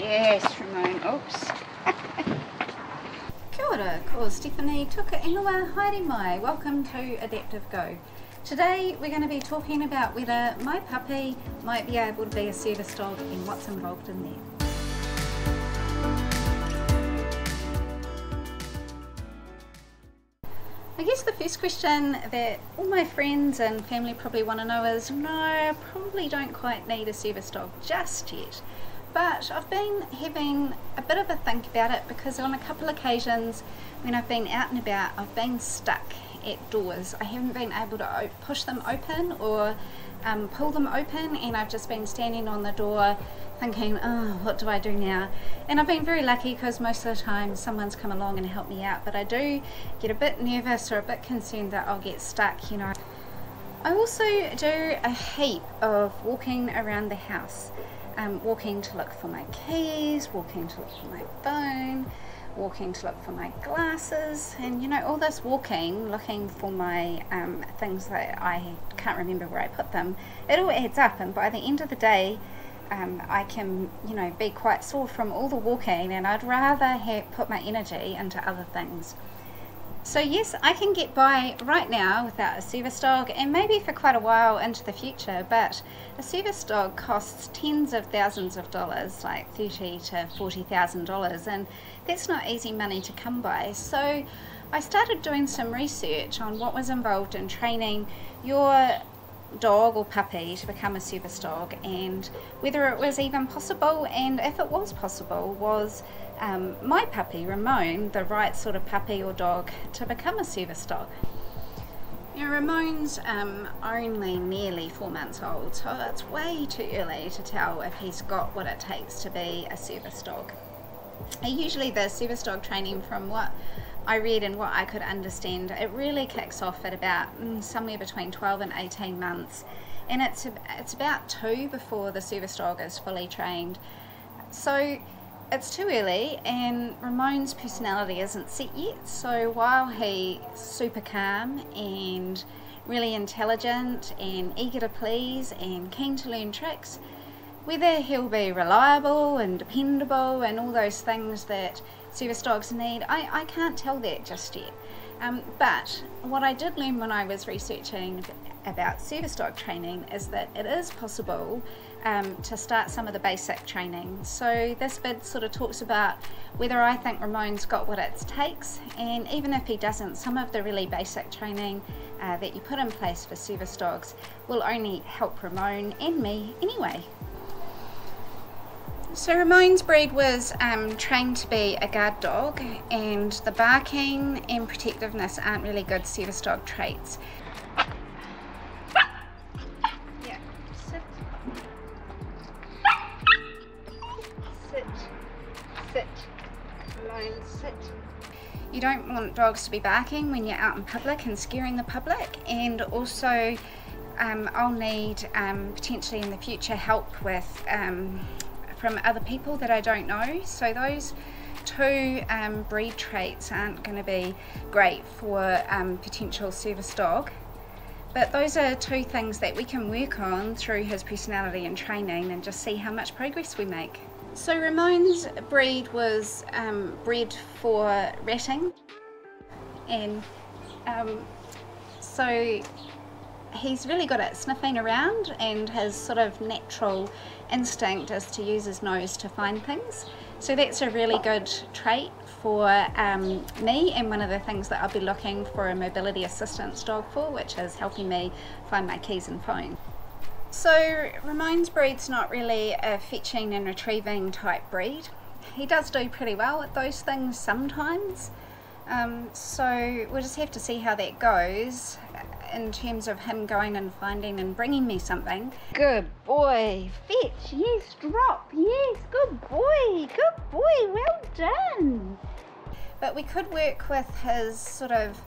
Yes, Ramone. Oops. Kia ora, ko Stephanie tuka ingoa, haere mai. Welcome to Adaptive Go. Today we're going to be talking about whether my puppy might be able to be a service dog and what's involved in that. I guess the first question that all my friends and family probably want to know is, no, I probably don't quite need a service dog just yet. But I've been having a bit of a think about it because on a couple of occasions when I've been out and about, I've been stuck at doors. I haven't been able to push them open or pull them open, and I've just been standing on the door thinking, oh, what do I do now? And I've been very lucky because most of the time someone's come along and helped me out, but I do get a bit nervous or a bit concerned that I'll get stuck, you know. I also do a heap of walking around the house. Walking to look for my keys, walking to look for my phone, walking to look for my glasses, and you know, all this walking looking for my things that I can't remember where I put them. It all adds up, and by the end of the day I can, you know, be quite sore from all the walking, and I'd rather put my energy into other things. So yes, I can get by right now without a service dog, and maybe for quite a while into the future, but a service dog costs tens of thousands of dollars, like $30,000 to $40,000, and that's not easy money to come by. So I started doing some research on what was involved in training your dog or puppy to become a service dog, and whether it was even possible, and if it was possible, was my puppy Ramone the right sort of puppy or dog to become a service dog. Now Ramone's only nearly 4 months old, so it's way too early to tell if he's got what it takes to be a service dog. Usually the service dog training, from what I read and what I could understand, it really kicks off at about somewhere between 12 and 18 months, and it's about 2 before the service dog is fully trained. So it's too early, and Ramone's personality isn't set yet, so while he's super calm and really intelligent and eager to please and keen to learn tricks, whether he'll be reliable and dependable and all those things that service dogs need, I can't tell that just yet. But what I did learn when I was researching about service dog training is that it is possible to start some of the basic training. So this bit sort of talks about whether I think Ramone's got what it takes, and even if he doesn't, some of the really basic training that you put in place for service dogs will only help Ramone and me anyway. So Ramone's breed was trained to be a guard dog, and the barking and protectiveness aren't really good service dog traits. Yeah, sit. Sit. Sit. Ramone, sit. You don't want dogs to be barking when you're out in public and scaring the public, and also I'll need potentially in the future help with from other people that I don't know, so those 2 breed traits aren't going to be great for potential service dog, but those are 2 things that we can work on through his personality and training and just see how much progress we make. So Ramone's breed was bred for ratting, and so he's really good at sniffing around, and his sort of natural instinct is to use his nose to find things. So that's a really good trait for me, and one of the things that I'll be looking for a mobility assistance dog for, which is helping me find my keys and phone. So Ramone's breed's not really a fetching and retrieving type breed. He does do pretty well at those things sometimes, so we'll just have to see how that goes in terms of him going and finding and bringing me something. Good boy. Fetch. Yes. Drop. Yes. Good boy. Good boy. Well done. But we could work with his sort of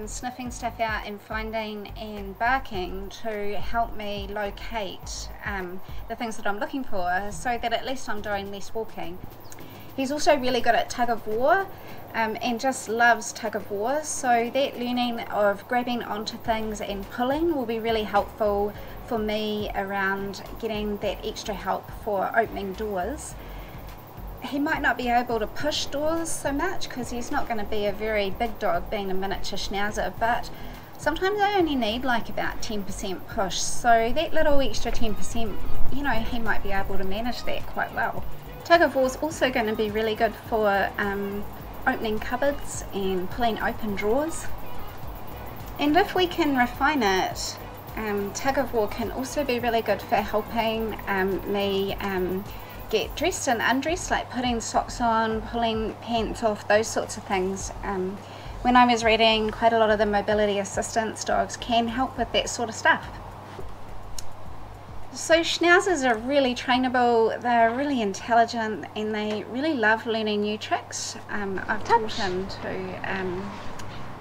sniffing stuff out and finding and barking to help me locate the things that I'm looking for, so that at least I'm doing less walking. He's also really good at tug of war, and just loves tug of war, so that learning of grabbing onto things and pulling will be really helpful for me around getting that extra help for opening doors. he might not be able to push doors so much because he's not going to be a very big dog being a miniature Schnauzer, but sometimes I only need like about 10% push, so that little extra 10%, you know, he might be able to manage that quite well. Tug of war is also going to be really good for opening cupboards and pulling open drawers. And if we can refine it, tug of war can also be really good for helping me get dressed and undressed, like putting socks on, pulling pants off, those sorts of things. When I was reading, quite a lot of the mobility assistance dogs can help with that sort of stuff. So Schnauzers are really trainable, they're really intelligent, and they really love learning new tricks. I've taught him to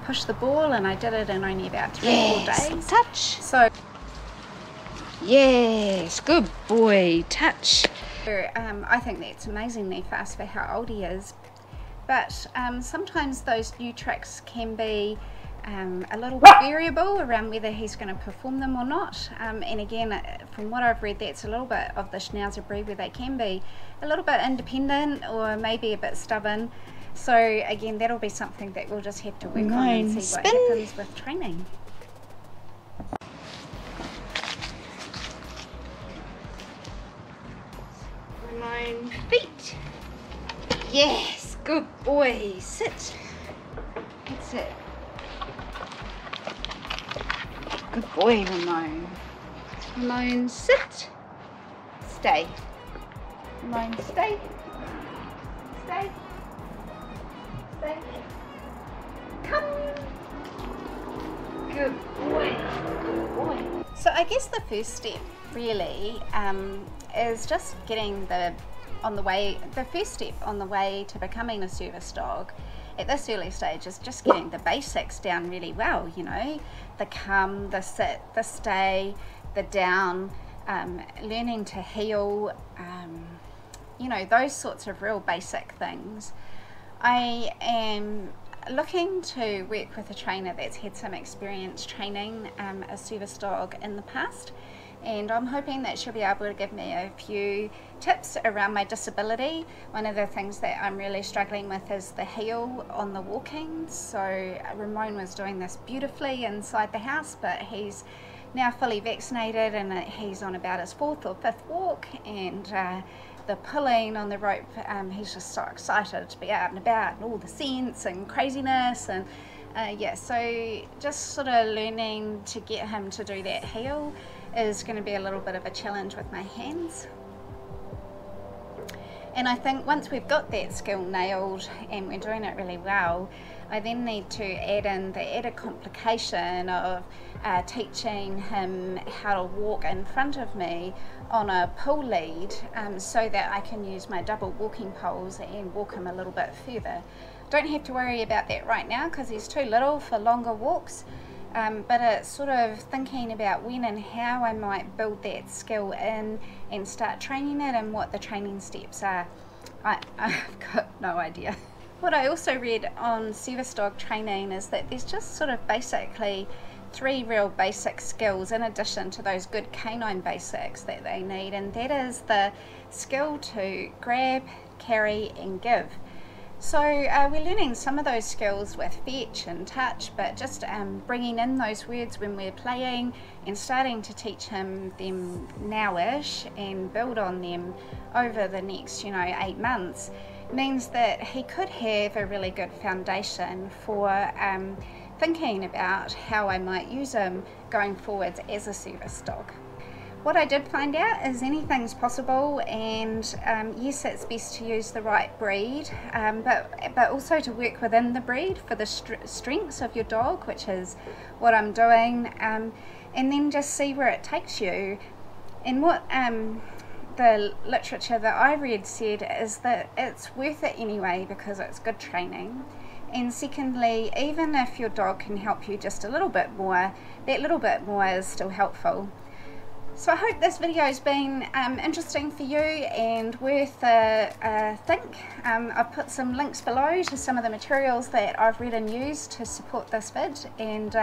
push the ball, and I did it in only about 3 or 4 days. Touch. So Yes, good boy. Touch. I think that's amazingly fast for how old he is. But sometimes those new tricks can be a little variable around whether he's going to perform them or not. And again, from what I've read, that's a little bit of the Schnauzer breed where they can be a little bit independent or maybe a bit stubborn. So again, that'll be something that we'll just have to work on and see what happens with training. Ramone, feet. Yes, good boy. Sit. That's it. Good boy, Ramone. Ramone, sit. Stay. Ramone, stay. Stay. Stay. Come. Good boy. Good boy. So I guess the first step really is just getting the first step on the way to becoming a service dog at this early stage is just getting the basics down really well, you know, the come, the sit, the stay, the down, learning to heel, you know, those sorts of real basic things. I am looking to work with a trainer that's had some experience training a service dog in the past, and I'm hoping that she'll be able to give me a few tips around my disability. One of the things that I'm really struggling with is the heel on the walking. So Ramone was doing this beautifully inside the house, but he's now fully vaccinated and he's on about his 4th or 5th walk, and the pulling on the rope, he's just so excited to be out and about and all the scents and craziness, and yeah, so just sort of learning to get him to do that heel is going to be a little bit of a challenge with my hands. And I think once we've got that skill nailed and we're doing it really well, I then need to add in the added complication of teaching him how to walk in front of me on a pull lead, so that I can use my double walking poles and walk him a little bit further. Don't have to worry about that right now because he's too little for longer walks, but it's sort of thinking about when and how I might build that skill in and start training it and what the training steps are. I've got no idea. What I also read on service dog training is that there's just sort of basically 3 real basic skills in addition to those good canine basics that they need, and that is the skill to grab, carry and give. So we're learning some of those skills with fetch and touch, but just bringing in those words when we're playing and starting to teach him them nowish and build on them over the next, you know, 8 months means that he could have a really good foundation for thinking about how I might use him going forwards as a service dog. What I did find out is anything's possible, and yes, it's best to use the right breed, but also to work within the breed for the strengths of your dog, which is what I'm doing, and then just see where it takes you. And what the literature that I read said is that it's worth it anyway because it's good training. And secondly, even if your dog can help you just a little bit more, that little bit more is still helpful. So I hope this video has been interesting for you and worth a think. I've put some links below to some of the materials that I've read and used to support this vid, and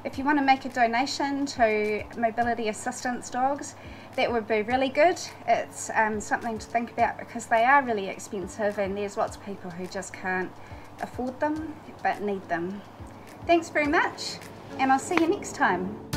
if you want to make a donation to mobility assistance dogs, that would be really good. It's something to think about because they are really expensive and there's lots of people who just can't afford them but need them. Thanks very much, and I'll see you next time.